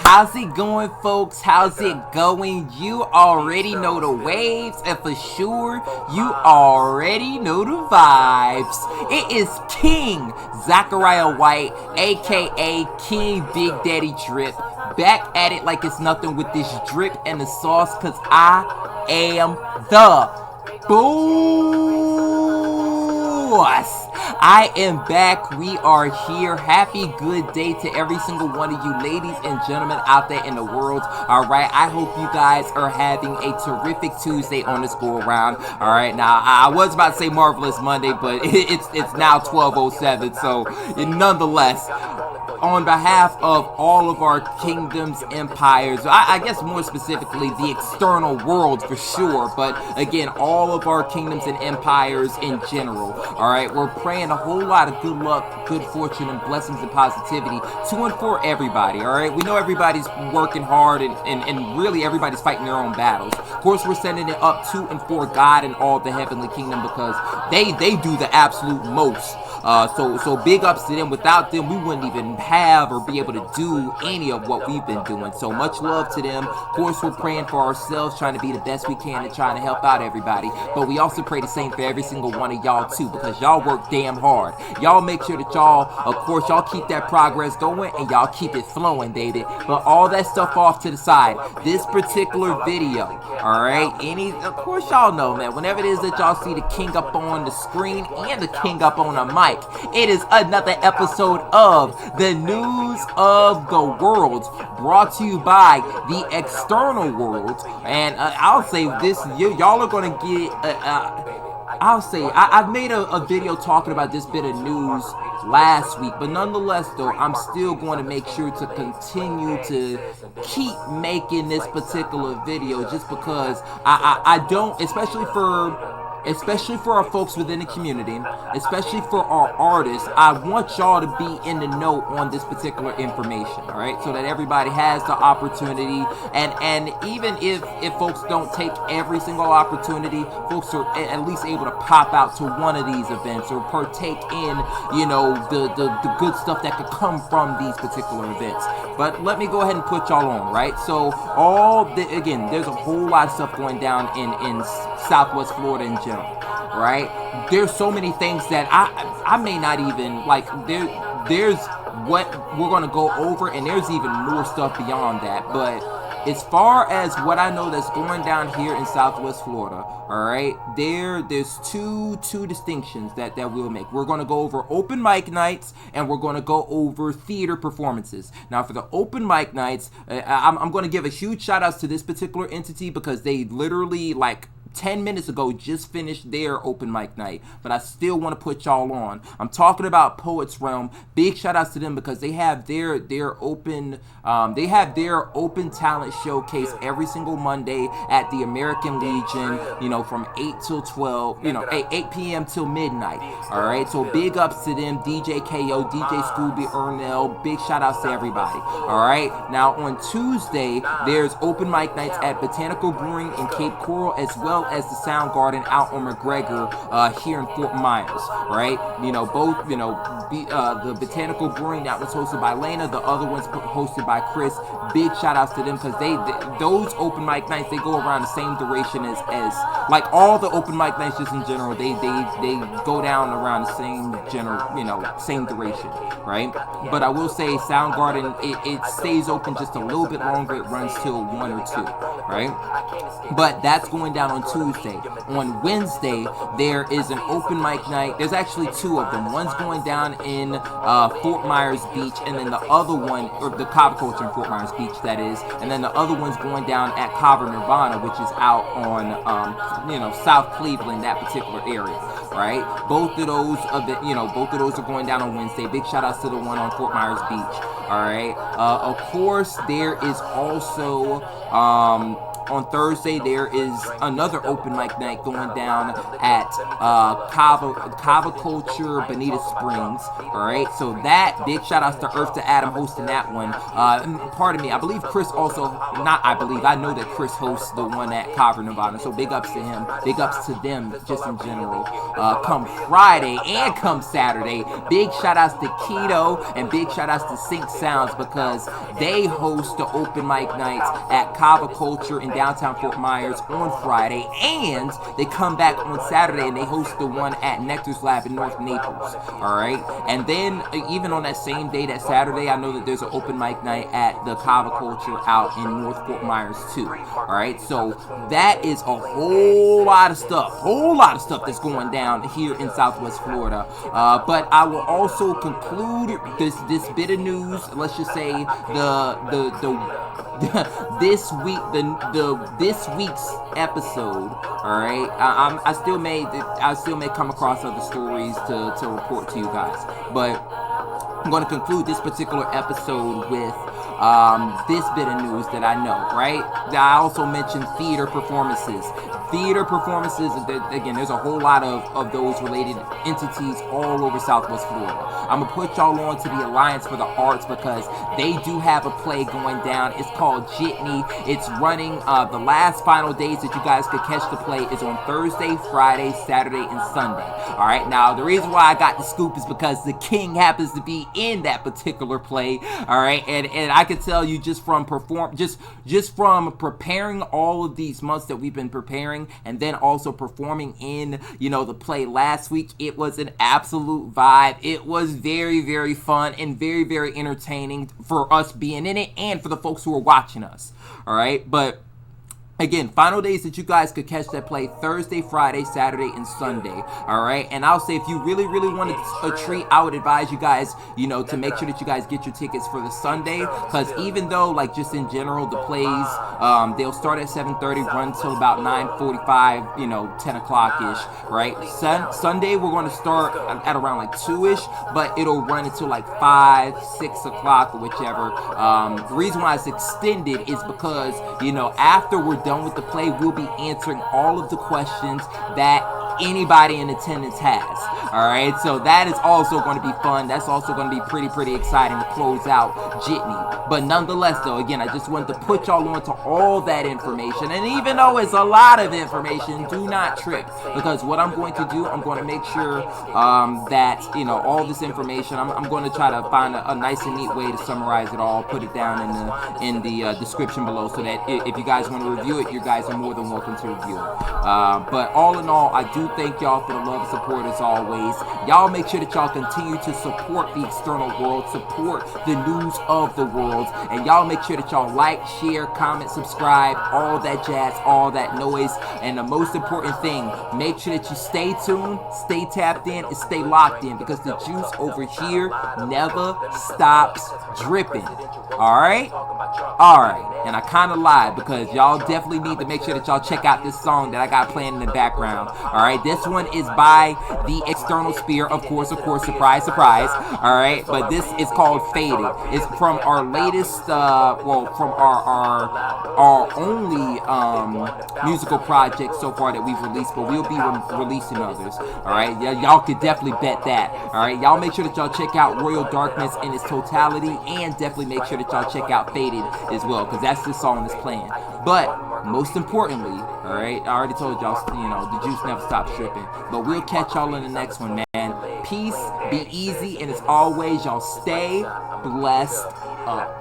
How's it going, folks? How's it going? You already know the waves, and for sure, you already know the vibes. It is King Zachariah White, aka King Big Daddy Drip, back at it like it's nothing with this drip and the sauce, cause I am the boss. I am back. We are here. Happy good day to every single one of you ladies and gentlemen out there in the world. Alright, I hope you guys are having a terrific Tuesday on this go around. Alright, now I was about to say Marvelous Monday, but it's now 12:07, so nonetheless, on behalf of all of our kingdoms, empires, I guess more specifically the external world for sure, but again, all of our kingdoms and empires in general, alright, we're praying a whole lot of good luck, good fortune, and blessings and positivity to and for everybody, alright? We know everybody's working hard and really everybody's fighting their own battles. Of course, we're sending it up to and for God and all the heavenly kingdom because they do the absolute most. So big ups to them. Without them, we wouldn't even have or be able to do any of what we've been doing. So much love to them. Of course, we're praying for ourselves, trying to be the best we can and trying to help out everybody. But we also pray the same for every single one of y'all too, because y'all work damn hard. Y'all make sure that y'all, of course, y'all keep that progress going and y'all keep it flowing, baby. But all that stuff off to the side. This particular video, alright, of course y'all know, man, whenever it is that y'all see the king up on the screen and the king up on a mic, it is another episode of the News of the World, brought to you by the external world. And I'll say this, y'all are gonna get I've made a video talking about this bit of news last week, but nonetheless though, I'm still going to make sure to continue to keep making this particular video, just because I don't, especially for our folks within the community, especially for our artists, I want y'all to be in the know on this particular information, alright? So that everybody has the opportunity, and even if folks don't take every single opportunity, folks are at least able to pop out to one of these events or partake in, the good stuff that could come from these particular events. But let me go ahead and put y'all on, right? So again, there's a whole lot of stuff going down in Southwest Florida in general, right? There's so many things that I may not even like. There's what we're gonna go over, and there's even more stuff beyond that. But as far as what I know that's going down here in Southwest Florida, all right, there's two distinctions that we'll make. We're going to go over open mic nights, and we're going to go over theater performances. Now, for the open mic nights, I'm going to give a huge shout out to this particular entity because they literally, like, 10 minutes ago just finished their open mic night, but I still want to put y'all on. I'm talking about Poetz Realm. Big shout outs to them because they have their open talent showcase every single Monday at the American Legion, from 8 till 12, 8 p.m. till midnight. All right, so big ups to them, DJ KO, DJ Scooby, Ernell. Big shout outs to everybody. All right, now on Tuesday there's open mic nights at Botanical Brewing in Cape Coral, as well as the Sound Garden out on McGregor here in Fort Myers, right? Both, the Botanical Brewing, that was hosted by Lena, the other one's hosted by Chris. Big shout outs to them because those open mic nights, they go around the same duration as like all the open mic nights just in general, they go down around the same same duration, right? But I will say Soundgarden, it stays open just a little bit longer. It runs till 1 or 2, right? But that's going down on Tuesday. On Wednesday, there is an open mic night. There's actually 2 of them. One's going down in Fort Myers Beach, and then the other one, or the Kava Culture in Fort Myers Beach, that is, and then the other one's going down at Kava Nirvana, which is out on South Cleveland, that particular area, right? Both of those are going down on Wednesday. Big shout outs to the one on Fort Myers Beach. All right. Of course, there is also on Thursday there is another open mic night going down at Kava Culture, Bonita Springs. All right, so that big shout outs to Earth to Adam hosting that one. Pardon me, I believe Chris also, not I believe, I know that Chris hosts the one at Kava Nirvana, so big ups to him, big ups to them just in general. Come Friday and come Saturday, big shout outs to T.E.W and big shout outs to Sync Sounds because they host the open mic nights at Kava Culture in downtown Fort Myers on Friday, and they come back on Saturday and they host the one at Nectar's Lab in North Naples. All right, and then even on that same day, that Saturday, I know that there's an open mic night at the Kava Culture out in North Fort Myers too. All right, so that is a whole lot of stuff that's going down here in Southwest Florida. But I will also conclude this bit of news. Let's just say this week's episode. All right, I still may come across other stories to report to you guys, but I'm going to conclude this particular episode with this bit of news that I know, right? I also mentioned theater performances. Again, there's a whole lot of those related entities all over Southwest Florida. I'm going to put y'all on to the Alliance for the Arts because they do have a play going down. It's called JITNEY. It's running, the last final days that you guys could catch the play is on Thursday, Friday, Saturday, and Sunday. All right, now the reason why I got the scoop is because the King happens to be in that particular play. All right, and I can tell you just from preparing all of these months that we've been preparing, and then also performing in the play last week, it was an absolute vibe. It was very, very fun and very, very entertaining for us being in it and for the folks who are watching us. All right, but again, final days that you guys could catch that play: Thursday, Friday, Saturday, and Sunday. All right, and I'll say if you really, really wanted a treat, I would advise you guys, to make sure that you guys get your tickets for the Sunday, because even though, like, just in general, the plays, they'll start at 7:30, run till about 9:45, 10 o'clock ish, right? Sunday we're going to start at around like 2ish, but it'll run until like 5, 6 o'clock or whichever. The reason why it's extended is because after we're done with the play, we'll be answering all of the questions that anybody in attendance has. All right, so that is also going to be fun. That's also going to be pretty exciting to close out JITNEY. But nonetheless, though, again, I just wanted to put y'all on to all that information. And even though it's a lot of information, do not trip, because what I'm going to do, I'm going to make sure that all this information, I'm going to try to find a nice and neat way to summarize it all, put it down in the description below, so that if you guys want to review it, you guys are more than welcome to review it. But all in all, I do thank y'all for the love and support as always. Y'all make sure that y'all continue to support the external world, support the news of the world, and y'all make sure that y'all like, share, comment, subscribe, all that jazz, all that noise. And the most important thing, make sure that you stay tuned, stay tapped in, and stay locked in, because the juice over here never stops dripping. Alright? And I kind of lied, because y'all definitely need to make sure that y'all check out this song that I got playing in the background. Alright, this one is by the External Sphere, of course, surprise. Alright, but this is called Faded. It's from our latest, from our only musical project so far that we've released, but we'll be releasing others. Alright, y'all could definitely bet that. Alright, y'all make sure that y'all check out Royal Darkness in its totality, and definitely make sure that y'all check out Faded as well, because that's the song that's playing. But most importantly, alright, I already told y'all, the juice never stops dripping. But we'll catch y'all in the next one, man. Peace, be easy, and as always, y'all stay blessed up.